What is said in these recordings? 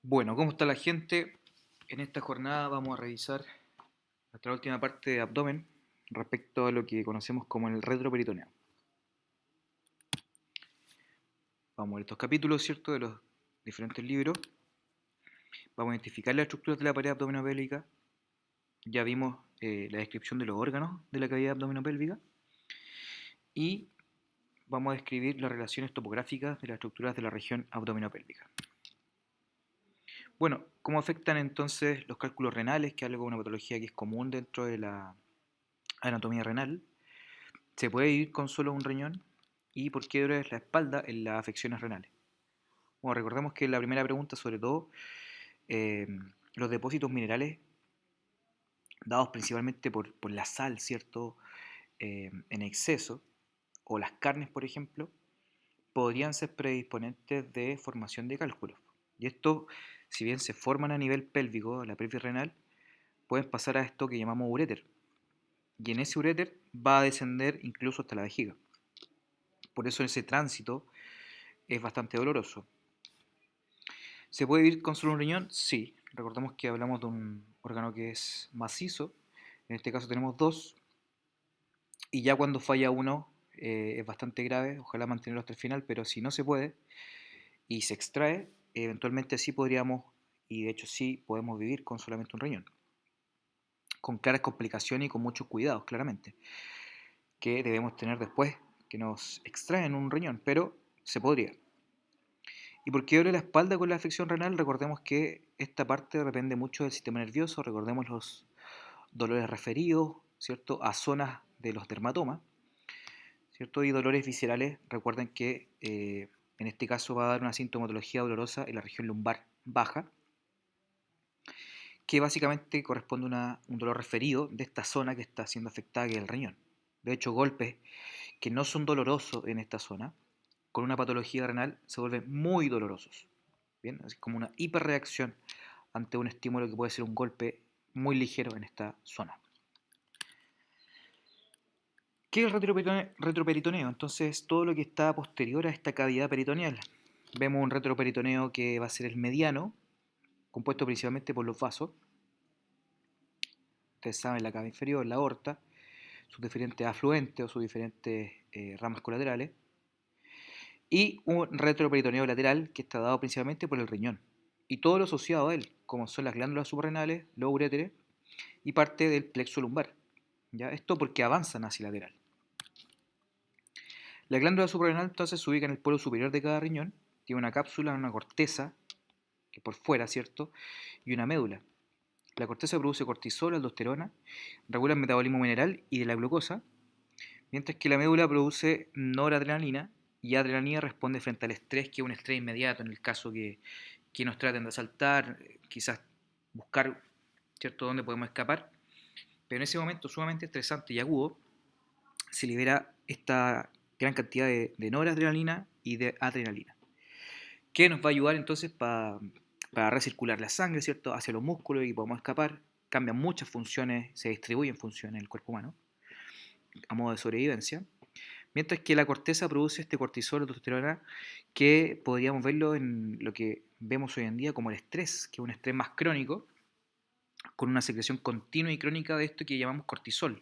Bueno, ¿cómo está la gente? En esta jornada vamos a revisar nuestra última parte de abdomen respecto a lo que conocemos como el retroperitoneo. Vamos a ver estos capítulos, ¿cierto?, de los diferentes libros. Vamos a identificar las estructuras de la pared abdominopélvica. Ya vimos la descripción de los órganos de la cavidad abdominopélvica. Y vamos a describir las relaciones topográficas de las estructuras de la región abdominopélvica. Bueno, ¿cómo afectan entonces los cálculos renales, que es algo, una patología que es común dentro de la anatomía renal? Se puede vivir con solo un riñón. ¿Y por qué duele la espalda en las afecciones renales? Bueno, recordemos que la primera pregunta, sobre todo, eh, los depósitos minerales dados principalmente por la sal, ¿cierto? En exceso, o las carnes, por ejemplo, podrían ser predisponentes de formación de cálculos. Y esto, si bien se forman a nivel pélvico, la pelvis renal, pueden pasar a esto que llamamos uréter. Y en ese uréter va a descender incluso hasta la vejiga. Por eso ese tránsito es bastante doloroso. ¿Se puede vivir con solo un riñón? Sí. Recordemos que hablamos de un órgano que es macizo. En este caso tenemos dos. Y ya cuando falla uno es bastante grave. Ojalá mantenerlo hasta el final, pero si no se puede y se extrae, eventualmente sí podríamos, y de hecho sí podemos vivir con solamente un riñón. Con claras complicaciones y con muchos cuidados, claramente, que debemos tener después que nos extraen un riñón, pero se podría. ¿Y por qué duele la espalda con la afección renal? Recordemos que esta parte depende mucho del sistema nervioso, recordemos los dolores referidos, ¿cierto?, a zonas de los dermatomas, ¿cierto? Y dolores viscerales, recuerden que en este caso va a dar una sintomatología dolorosa en la región lumbar baja, que básicamente corresponde a un dolor referido de esta zona que está siendo afectada, que es el riñón. De hecho, golpes que no son dolorosos en esta zona, con una patología renal, se vuelven muy dolorosos. Bien, así como una hiperreacción ante un estímulo que puede ser un golpe muy ligero en esta zona. ¿Qué es el retroperitoneo? Entonces, todo lo que está posterior a esta cavidad peritoneal. Vemos un retroperitoneo que va a ser el mediano, compuesto principalmente por los vasos. Ustedes saben, la cava inferior, la aorta, sus diferentes afluentes o sus diferentes ramas colaterales. Y un retroperitoneo lateral que está dado principalmente por el riñón. Y todo lo asociado a él, como son las glándulas suprarrenales, los uréteres y parte del plexo lumbar. ¿Ya? Esto porque avanzan hacia el lateral. La glándula suprarrenal entonces se ubica en el polo superior de cada riñón, tiene una cápsula, una corteza, que por fuera, ¿cierto? Y una médula. La corteza produce cortisol, aldosterona, regula el metabolismo mineral y de la glucosa, mientras que la médula produce noradrenalina y adrenalina responde frente al estrés, que es un estrés inmediato en el caso que nos traten de asaltar, quizás buscar, ¿cierto?, dónde podemos escapar. Pero en ese momento sumamente estresante y agudo, se libera esta gran cantidad de noradrenalina y de adrenalina, que nos va a ayudar entonces para recircular la sangre, ¿cierto?, hacia los músculos y podemos escapar. Cambian muchas funciones, se distribuyen funciones en el cuerpo humano a modo de sobrevivencia. Mientras que la corteza produce este cortisol o testosterona, que podríamos verlo en lo que vemos hoy en día como el estrés, que es un estrés más crónico, con una secreción continua y crónica de esto que llamamos cortisol,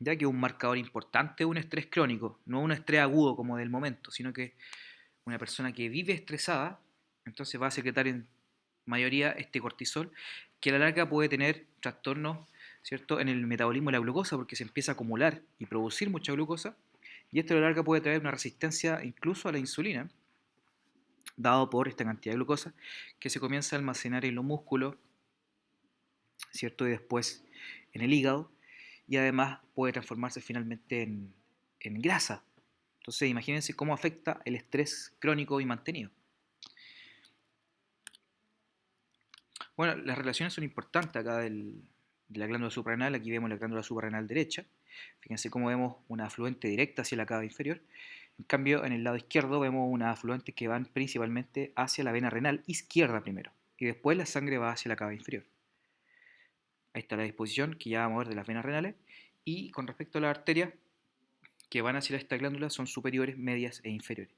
ya que es un marcador importante de un estrés crónico, no un estrés agudo como del momento, sino que una persona que vive estresada, entonces va a secretar en mayoría este cortisol, que a la larga puede tener trastornos, ¿cierto?, en el metabolismo de la glucosa, porque se empieza a acumular y producir mucha glucosa, y esto a la larga puede traer una resistencia incluso a la insulina, dado por esta cantidad de glucosa que se comienza a almacenar en los músculos, ¿cierto?, y después en el hígado, y además puede transformarse finalmente en grasa. Entonces imagínense cómo afecta el estrés crónico y mantenido. Bueno, las relaciones son importantes acá de la glándula suprarrenal. Aquí vemos la glándula suprarrenal derecha. Fíjense cómo vemos una afluente directa hacia la cava inferior. En cambio, en el lado izquierdo vemos unas afluentes que van principalmente hacia la vena renal izquierda primero. Y después la sangre va hacia la cava inferior. Ahí está la disposición que ya vamos a ver de las venas renales. Y con respecto a las arterias que van hacia esta glándula son superiores, medias e inferiores.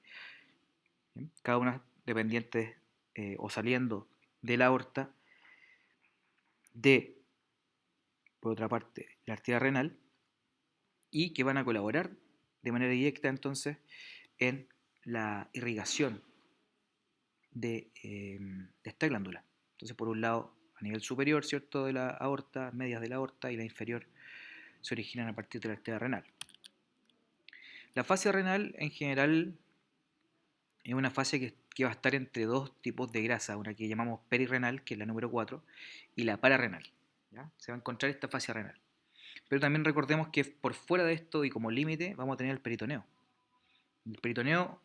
¿Bien? Cada una dependiente o saliendo de la aorta, de, por otra parte, la arteria renal, y que van a colaborar de manera directa entonces en la irrigación de esta glándula. Entonces, por un lado, a nivel superior, ¿cierto?, de la aorta, medias de la aorta, y la inferior se originan a partir de la arteria renal. La fascia renal, en general, es una fascia que va a estar entre dos tipos de grasa, una que llamamos perirrenal, que es la número 4, y la pararrenal. ¿Ya? Se va a encontrar esta fascia renal. Pero también recordemos que por fuera de esto y como límite vamos a tener el peritoneo. El peritoneo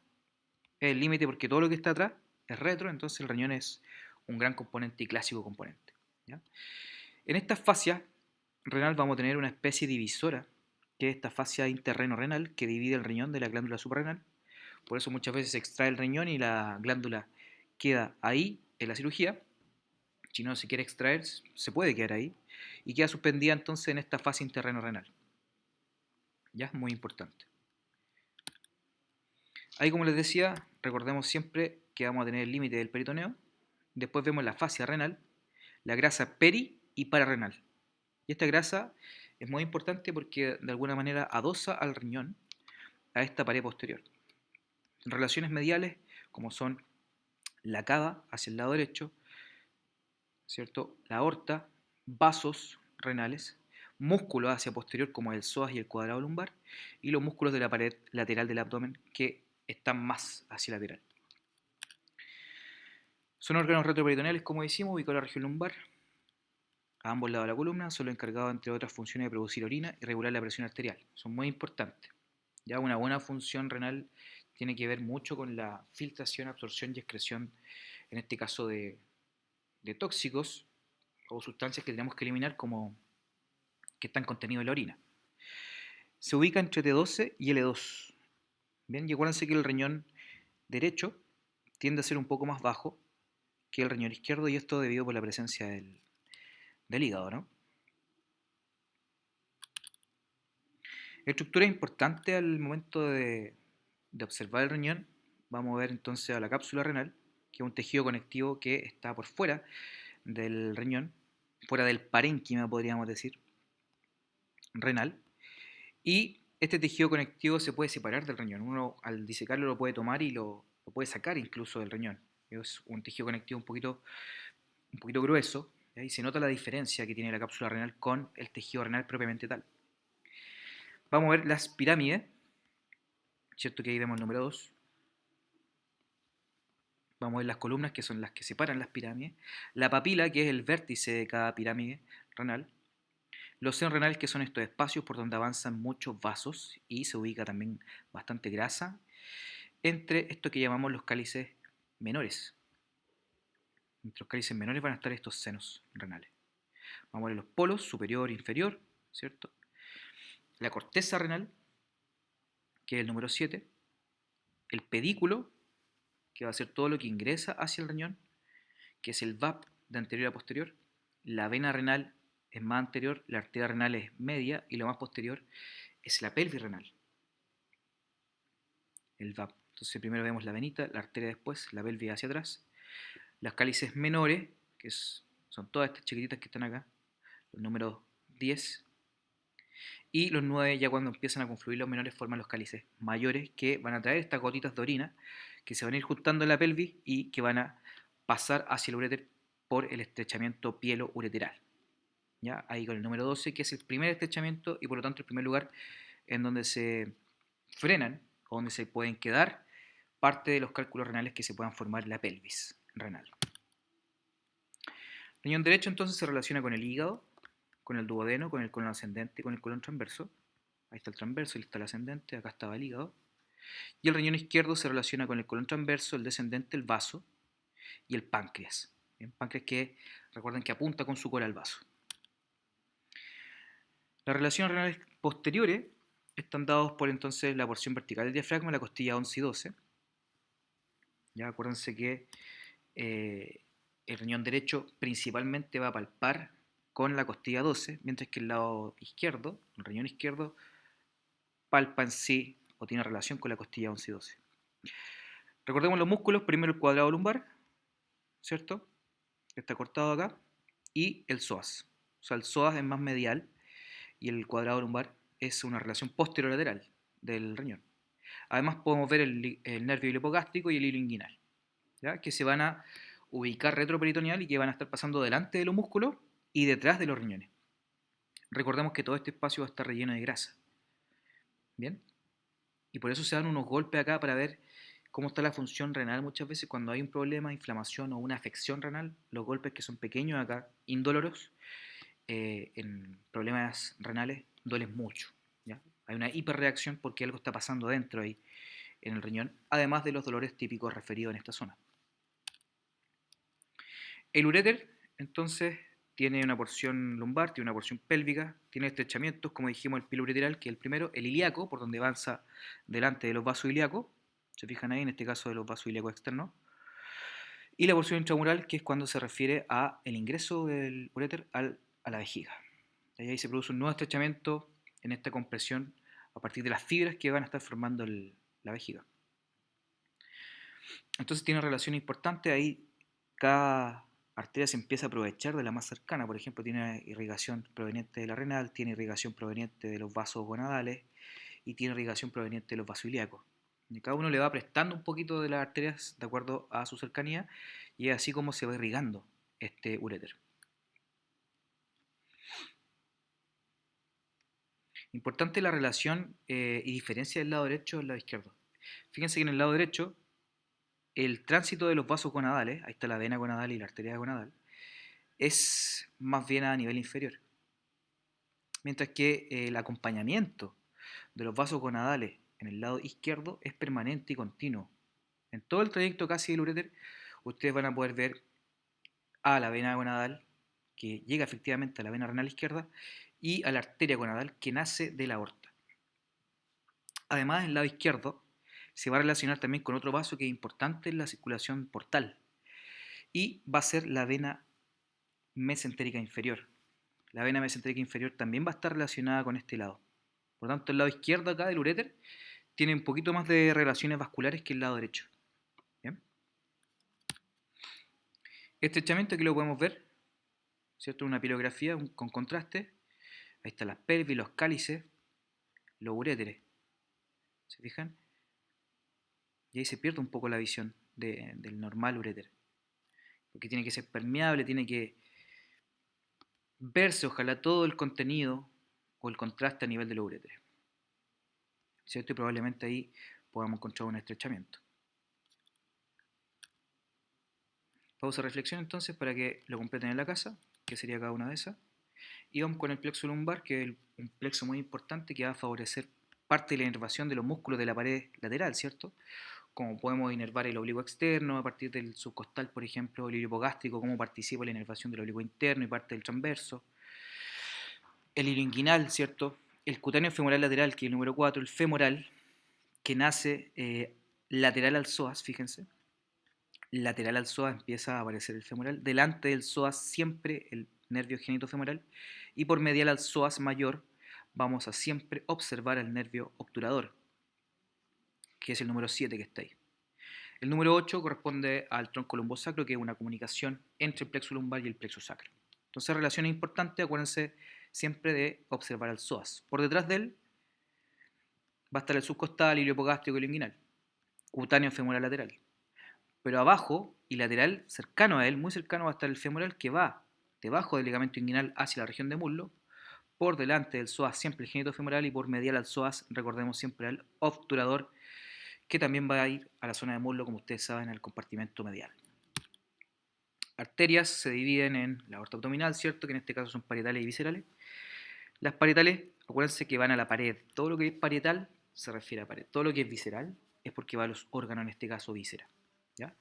es el límite porque todo lo que está atrás es retro, entonces el riñón es un gran componente y clásico componente. ¿Ya? En esta fascia renal vamos a tener una especie divisora, que es esta fascia interreno-renal, que divide el riñón de la glándula suprarrenal. Por eso muchas veces se extrae el riñón y la glándula queda ahí en la cirugía. Si no se quiere extraer, se puede quedar ahí. Y queda suspendida entonces en esta fase interreno-renal. Ya es muy importante. Ahí, como les decía, recordemos siempre que vamos a tener el límite del peritoneo. Después vemos la fascia renal, la grasa peri y pararrenal. Y esta grasa es muy importante porque de alguna manera adosa al riñón a esta pared posterior. Relaciones mediales, como son la cava hacia el lado derecho, ¿cierto?, la aorta, vasos renales, músculos hacia posterior como el psoas y el cuadrado lumbar, y los músculos de la pared lateral del abdomen que están más hacia lateral. Son órganos retroperitoneales, como decimos, ubicados en la región lumbar, a ambos lados de la columna, son los encargados, entre otras funciones, de producir orina y regular la presión arterial. Son muy importantes. Ya una buena función renal tiene que ver mucho con la filtración, absorción y excreción, en este caso de tóxicos o sustancias que tenemos que eliminar como que están contenidos en la orina. Se ubica entre T12 y L2. Bien, y acuérdense que el riñón derecho tiende a ser un poco más bajo que el riñón izquierdo, y esto debido por la presencia del hígado, ¿no? Estructura importante al momento de observar el riñón. Vamos a ver entonces a la cápsula renal, que es un tejido conectivo que está por fuera del riñón, fuera del parénquima, podríamos decir, renal. Y este tejido conectivo se puede separar del riñón. Uno al disecarlo lo puede tomar y lo puede sacar incluso del riñón. Es un tejido conectivo un poquito grueso, ¿ya? Y se nota la diferencia que tiene la cápsula renal con el tejido renal propiamente tal. Vamos a ver las pirámides, ¿cierto? Que ahí vemos el número 2. Vamos a ver las columnas, que son las que separan las pirámides. La papila, que es el vértice de cada pirámide renal. Los senos renales, que son estos espacios por donde avanzan muchos vasos y se ubica también bastante grasa entre esto que llamamos los cálices menores. Entre los cálices menores van a estar estos senos renales. Vamos a ver los polos, superior e inferior, ¿cierto? La corteza renal, que es el número 7. El pedículo, que va a ser todo lo que ingresa hacia el riñón, que es el VAP de anterior a posterior. La vena renal es más anterior, la arteria renal es media y lo más posterior es la pelvis renal, el VAP. Entonces primero vemos la venita, la arteria después, la pelvis hacia atrás. Las cálices menores, que son todas estas chiquititas que están acá, los números 10. Y los 9, ya cuando empiezan a confluir los menores, forman los cálices mayores, que van a traer estas gotitas de orina que se van a ir juntando en la pelvis y que van a pasar hacia el uréter por el estrechamiento pielo-ureteral. ¿Ya? Ahí con el número 12, que es el primer estrechamiento y por lo tanto el primer lugar en donde se frenan o donde se pueden quedar parte de los cálculos renales que se puedan formar en la pelvis renal. El riñón derecho entonces se relaciona con el hígado, con el duodeno, con el colon ascendente y con el colon transverso. Ahí está el transverso, ahí está el ascendente, acá estaba el hígado. Y el riñón izquierdo se relaciona con el colon transverso, el descendente, el vaso y el páncreas. El páncreas que, recuerden que apunta con su cola al vaso. Las relaciones renales posteriores están dadas por entonces la porción vertical del diafragma, la costilla 11 y 12. Ya acuérdense que el riñón derecho principalmente va a palpar con la costilla 12, mientras que el lado izquierdo, el riñón izquierdo, palpa en sí o tiene relación con la costilla 11 y 12. Recordemos los músculos, primero el cuadrado lumbar, ¿cierto? que está cortado acá, y el psoas. O sea, el psoas es más medial y el cuadrado lumbar es una relación posterolateral del riñón. Además podemos ver el nervio ilipogástrico y el hilo inguinal, ¿ya? Que se van a ubicar retroperitoneal y que van a estar pasando delante de los músculos y detrás de los riñones. Recordemos que todo este espacio va a estar relleno de grasa. ¿Bien? Y por eso se dan unos golpes acá para ver cómo está la función renal muchas veces cuando hay un problema, inflamación o una afección renal. Los golpes que son pequeños acá, indóloros, en problemas renales duelen mucho. ¿Ya? Hay una hiperreacción porque algo está pasando dentro ahí en el riñón, además de los dolores típicos referidos en esta zona. El uréter, entonces, tiene una porción lumbar, tiene una porción pélvica, tiene estrechamientos, como dijimos, el pilo ureteral, que es el primero, el ilíaco, por donde avanza delante de los vasos ilíacos, se fijan ahí, en este caso de los vasos ilíacos externos, y la porción intramural, que es cuando se refiere a el ingreso del uréter a la vejiga. Y ahí se produce un nuevo estrechamiento en esta compresión a partir de las fibras que van a estar formando la vejiga. Entonces tiene una relación importante ahí, cada arteria se empieza a aprovechar de la más cercana, por ejemplo, tiene irrigación proveniente de la renal, tiene irrigación proveniente de los vasos gonadales y tiene irrigación proveniente de los vasos ilíacos. Y cada uno le va prestando un poquito de las arterias de acuerdo a su cercanía y es así como se va irrigando este uréter. Importante la relación y diferencia del lado derecho del lado izquierdo. Fíjense que en el lado derecho el tránsito de los vasos gonadales, ahí está la vena gonadal y la arteria gonadal, es más bien a nivel inferior. Mientras que el acompañamiento de los vasos gonadales en el lado izquierdo es permanente y continuo. En todo el trayecto casi del uréter, ustedes van a poder ver a la vena gonadal, que llega efectivamente a la vena renal izquierda, y a la arteria gonadal, que nace de la aorta. Además, el lado izquierdo se va a relacionar también con otro vaso que es importante en la circulación portal, y va a ser la vena mesentérica inferior. La vena mesentérica inferior también va a estar relacionada con este lado. Por lo tanto, el lado izquierdo acá del uréter tiene un poquito más de relaciones vasculares que el lado derecho. ¿Bien? Estrechamiento aquí lo podemos ver, ¿cierto? Una pilografía con contraste. Ahí están las pelvis, los cálices, los uréteres. ¿Se fijan? Y ahí se pierde un poco la visión del normal uréter. Porque tiene que ser permeable, tiene que verse, ojalá, todo el contenido o el contraste a nivel de los uréteres. ¿Cierto? Y probablemente ahí podamos encontrar un estrechamiento. Pausa reflexión entonces para que lo completen en la casa, que sería cada una de esas. Y vamos con el plexo lumbar, que es un plexo muy importante que va a favorecer parte de la inervación de los músculos de la pared lateral, ¿cierto? Como podemos inervar el oblicuo externo a partir del subcostal, por ejemplo, el hilo hipogástrico, cómo participa en la inervación del oblicuo interno y parte del transverso. El hilo inguinal, ¿cierto? El cutáneo femoral lateral, que es el número 4, el femoral, que nace lateral al psoas, fíjense. Lateral al psoas empieza a aparecer el femoral. Delante del psoas siempre el nervio genitofemoral. Y por medial al psoas mayor vamos a siempre observar el nervio obturador, que es el número 7 que está ahí. El número 8 corresponde al tronco lumbosacro, que es una comunicación entre el plexo lumbar y el plexo sacro. Entonces, relación importante, acuérdense siempre de observar al psoas. Por detrás de él va a estar el subcostal, ilio hipogástrico y el inguinal, cutáneo femoral lateral. Pero abajo y lateral, cercano a él, muy cercano, va a estar el femoral, que va debajo del ligamento inguinal hacia la región de muslo, por delante del psoas siempre el genitofemoral y por medial al psoas, recordemos siempre al obturador, que también va a ir a la zona de muslo, como ustedes saben, al compartimento medial. Arterias se dividen en la aorta abdominal, ¿cierto? Que en este caso son parietales y viscerales. Las parietales, acuérdense que van a la pared. Todo lo que es parietal se refiere a pared. Todo lo que es visceral es porque va a los órganos, en este caso víscera. ¿Ya?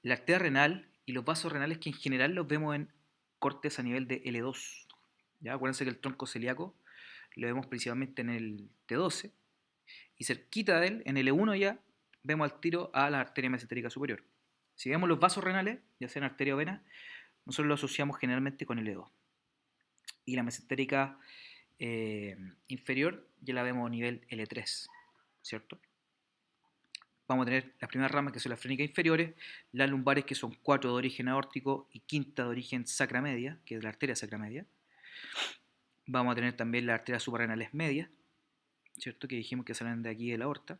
La arteria renal y los vasos renales, que en general los vemos en cortes a nivel de L2. ¿Ya? Acuérdense que el tronco celíaco lo vemos principalmente en el T12 y cerquita de él, en el L1 ya, vemos al tiro a la arteria mesentérica superior. Si vemos los vasos renales, ya sean arteria o vena, nosotros lo asociamos generalmente con el L2. Y la mesentérica inferior ya la vemos a nivel L3, ¿cierto? vamos a tener las primeras ramas que son las frénicas inferiores, las lumbares que son 4 de origen aórtico y quinta de origen sacramedia, que es la arteria sacramedia. Vamos a tener también las arterias suprarrenales medias, ¿cierto? Que dijimos que salen de aquí de la aorta.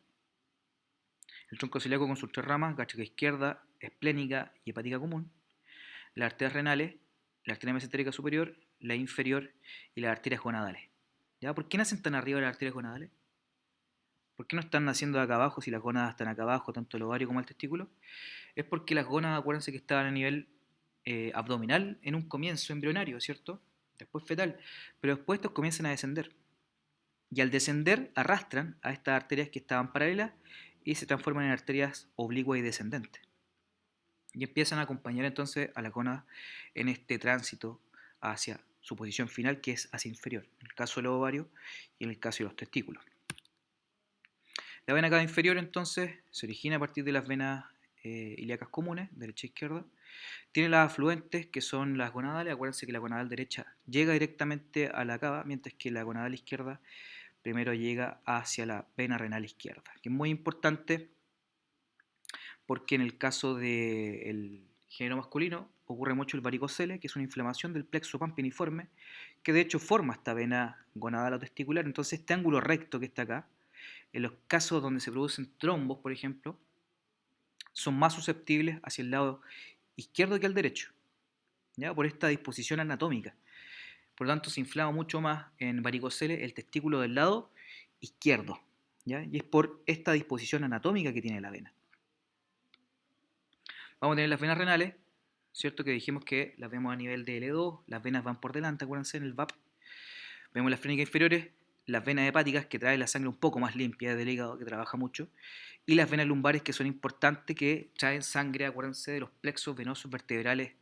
El tronco celíaco con sus 3 ramas, gástrica izquierda, esplénica y hepática común. Las arterias renales, la arteria mesentérica superior, la inferior y las arterias gonadales. ¿Ya? ¿Por qué nacen tan arriba las arterias gonadales? ¿Por qué no están naciendo de acá abajo si las gónadas están acá abajo, tanto el ovario como el testículo? Es porque las gónadas, acuérdense que estaban a nivel abdominal en un comienzo embrionario, ¿cierto? Después fetal. Pero después estos comienzan a descender. Y al descender arrastran a estas arterias que estaban paralelas y se transforman en arterias oblicuas y descendentes. Y empiezan a acompañar entonces a la gónada en este tránsito hacia su posición final, que es hacia inferior, en el caso del ovario y en el caso de los testículos. La vena cava inferior entonces se origina a partir de las venas ilíacas comunes, derecha e izquierda. Tiene las afluentes que son las gonadales. Acuérdense que la gonadal derecha llega directamente a la cava, mientras que la gonadal izquierda primero llega hacia la vena renal izquierda, que es muy importante porque en el caso del género masculino ocurre mucho el varicocele, que es una inflamación del plexo pampiniforme, que de hecho forma esta vena gonadal o testicular. Entonces este ángulo recto que está acá, en los casos donde se producen trombos, por ejemplo, son más susceptibles hacia el lado izquierdo que al derecho, ¿ya? Por esta disposición anatómica. Por lo tanto, se inflama mucho más en varicocele el testículo del lado izquierdo, ¿ya? Y es por esta disposición anatómica que tiene la vena. Vamos a tener las venas renales, ¿cierto? Que dijimos que las vemos a nivel de L2, las venas van por delante, acuérdense, en el VAP. Vemos las frénicas inferiores, las venas hepáticas, que traen la sangre un poco más limpia del hígado, que trabaja mucho, y las venas lumbares, que son importantes, que traen sangre, acuérdense, de los plexos venosos vertebrales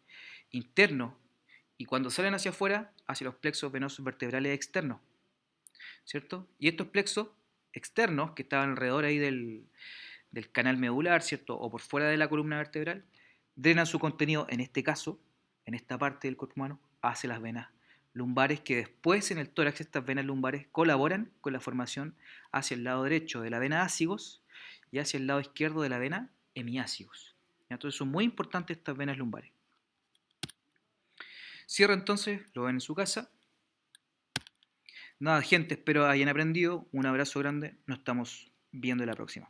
internos, y cuando salen hacia afuera, hacia los plexos venosos vertebrales externos, ¿cierto? Y estos plexos externos, que estaban alrededor ahí del canal medular, ¿cierto? O por fuera de la columna vertebral, drenan su contenido, en este caso, en esta parte del cuerpo humano, hacia las venas lumbares, que después en el tórax estas venas lumbares colaboran con la formación hacia el lado derecho de la vena ácigos y hacia el lado izquierdo de la vena hemiácigos. Entonces son muy importantes estas venas lumbares. Cierro entonces, lo ven en su casa. Nada, gente, espero hayan aprendido. Un abrazo grande. Nos estamos viendo en la próxima.